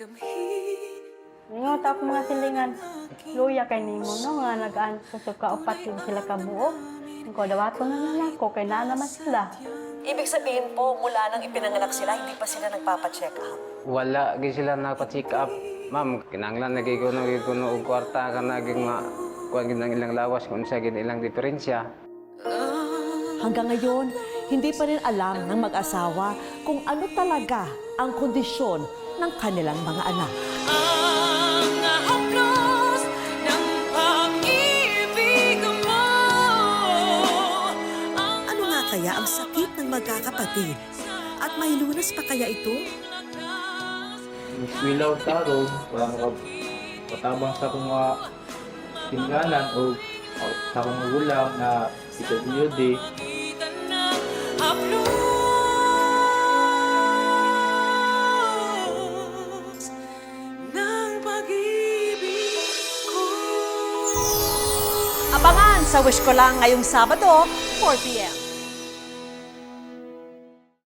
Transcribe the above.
Ingot ako mga silingan, luya kay nimo no nga nagaan ko sa kaupat yun sila kabuo. Ko dawato na naman ko kay naa naman sila. Ibig sabihin po, mula nang ipinanganak sila, hindi pa sila nagpapacheck up. Wala gi sila nagpa-check up. Ma'am, kinanglan nagiguno og kwarta ka naging kuan gid ng ilang lawas kung sa gid ilang diferensya. Hanggang ngayon, hindi pa rin alam ng mag-asawa kung ano talaga ang kondisyon ng kanilang mga anak. Ano nga kaya ang sakit ng magkakapatid? At may lunas pa kaya ito? Wilaw tarong, para makapatabang sa akong mga tinggalan o sa akong magulang na PWD. Abangan sa Wish Ko Lang ngayong Sabado, 4 p.m.